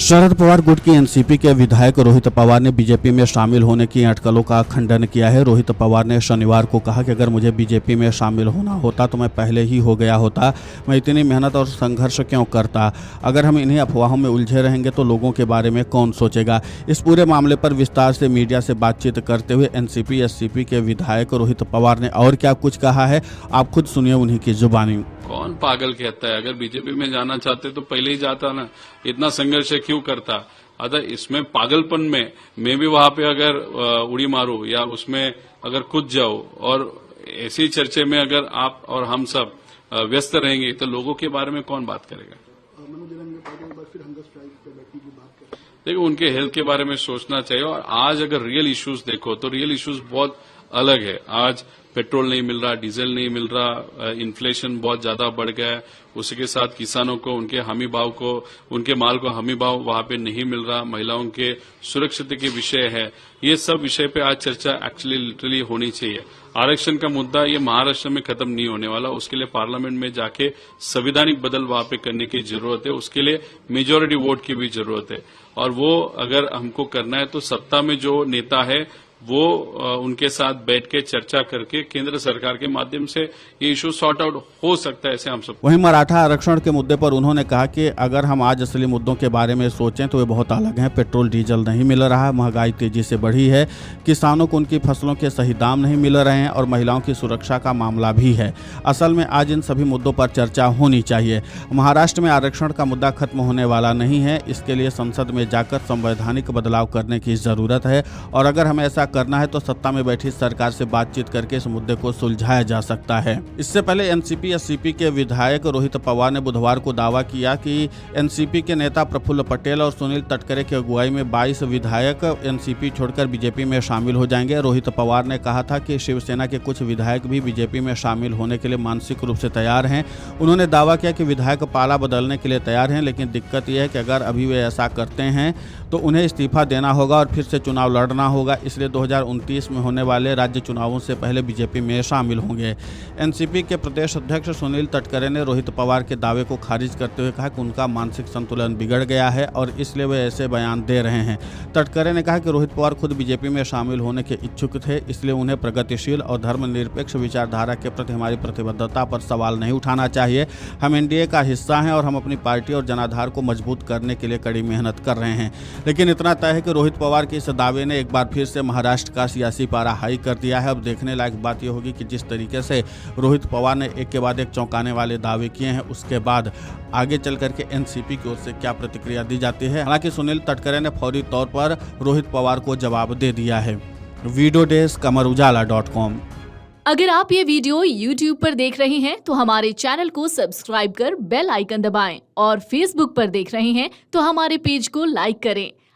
शरद पवार गुट की एनसीपी के विधायक रोहित पवार ने बीजेपी में शामिल होने की अटकलों का खंडन किया है। रोहित पवार ने शनिवार को कहा कि अगर मुझे बीजेपी में शामिल होना होता तो मैं पहले ही हो गया होता। मैं इतनी मेहनत और संघर्ष क्यों करता? अगर हम इन्हीं अफवाहों में उलझे रहेंगे तो लोगों के बारे में कौन सोचेगा? इस पूरे मामले पर विस्तार से मीडिया से बातचीत करते हुए एनसीपी एससीपी के विधायक रोहित पवार ने और क्या कुछ कहा है, आप खुद सुनिए उन्हीं की जुबानी। कौन पागल कहता है? अगर बीजेपी में जाना चाहते तो पहले ही जाता ना, इतना संघर्ष क्यों करता? अगर इसमें पागलपन में मैं भी वहां पे अगर उड़ी मारूं या उसमें अगर कूद जाऊं और ऐसी चर्चे में अगर आप और हम सब व्यस्त रहेंगे तो लोगों के बारे में कौन बात करेगा? देखो, उनके हेल्थ के बारे में सोचना चाहिए। और आज अगर रियल इश्यूज देखो तो रियल इश्यूज बहुत अलग है। आज पेट्रोल नहीं मिल रहा, डीजल नहीं मिल रहा, इन्फ्लेशन बहुत ज्यादा बढ़ गया है। उसी के साथ किसानों को उनके हमी भाव को, उनके माल को हमी भाव वहां पे नहीं मिल रहा। महिलाओं के सुरक्षित के विषय है। ये सब विषय पे आज चर्चा एक्चुअली लिटरली होनी चाहिए। आरक्षण का मुद्दा ये महाराष्ट्र में खत्म नहीं होने वाला। उसके लिए पार्लियामेंट में जाके संवैधानिक बदल वहां पे करने की जरूरत है। उसके लिए मेजोरिटी वोट की भी जरूरत है। और वो अगर हमको करना है तो सत्ता में जो नेता है वो उनके साथ बैठ के चर्चा करके केंद्र सरकार के माध्यम से ये इशू सॉर्ट आउट हो सकता है, ऐसे हम सब। वहीं मराठा आरक्षण के मुद्दे पर उन्होंने कहा कि अगर हम आज असली मुद्दों के बारे में सोचें तो वे बहुत अलग हैं। पेट्रोल डीजल नहीं मिल रहा है, महंगाई तेजी से बढ़ी है, किसानों को उनकी फसलों के सही दाम नहीं मिल रहे हैं और महिलाओं की सुरक्षा का मामला भी है। असल में आज इन सभी मुद्दों पर चर्चा होनी चाहिए। महाराष्ट्र में आरक्षण का मुद्दा खत्म होने वाला नहीं है। इसके लिए संसद में जाकर संवैधानिक बदलाव करने की जरूरत है और अगर हमें ऐसा करना है तो सत्ता में बैठी सरकार से बातचीत करके इस मुद्दे को सुलझाया जा सकता है। इससे पहले एनसीपी एससीपी के विधायक रोहित पवार ने बुधवार को दावा किया कि एनसीपी के नेता प्रफुल्ल पटेल और सुनील तटकरे की अगुवाई में 22 विधायक एनसीपी छोड़कर बीजेपी में शामिल हो जाएंगे। रोहित पवार ने कहा था कि शिवसेना के कुछ विधायक भी बीजेपी में शामिल होने के लिए मानसिक रूप से तैयार हैं। उन्होंने दावा किया कि विधायक पाला बदलने के लिए तैयार हैं, लेकिन दिक्कत यह है कि अगर अभी वे ऐसा करते हैं तो उन्हें इस्तीफा देना होगा और फिर से चुनाव लड़ना होगा। इसलिए 2029 में होने वाले राज्य चुनावों से पहले बीजेपी में शामिल होंगे। एनसीपी के प्रदेश अध्यक्ष सुनील तटकरे ने रोहित पवार के दावे को खारिज करते हुए कहा कि उनका मानसिक संतुलन बिगड़ गया है और इसलिए वे ऐसे बयान दे रहे हैं। तटकरे ने कहा कि रोहित पवार खुद बीजेपी में शामिल होने के इच्छुक थे, इसलिए उन्हें प्रगतिशील और धर्मनिरपेक्ष विचारधारा के प्रति हमारी प्रतिबद्धता पर सवाल नहीं उठाना चाहिए। हम एनडीए का हिस्सा हैं और हम अपनी पार्टी और जनाधार को मजबूत करने के लिए कड़ी मेहनत कर रहे हैं। लेकिन इतना तय है कि रोहित पवार के इस दावे ने एक बार फिर से महाराष्ट्र का सियासी पारा हाई कर दिया है। अब देखने लायक बात यह होगी कि जिस तरीके से रोहित पवार ने एक के बाद एक चौंकाने वाले दावे किए हैं, उसके बाद आगे चल करके एनसीपी की ओर से क्या प्रतिक्रिया दी जाती है। हालांकि सुनील तटकरे ने फौरी तौर पर रोहित पवार को जवाब दे दिया है। Video desk amarujala.com। अगर आप ये वीडियो YouTube पर देख रहे हैं तो हमारे चैनल को सब्सक्राइब कर बेल आइकन दबाएं और Facebook पर देख रहे हैं तो हमारे पेज को लाइक करें।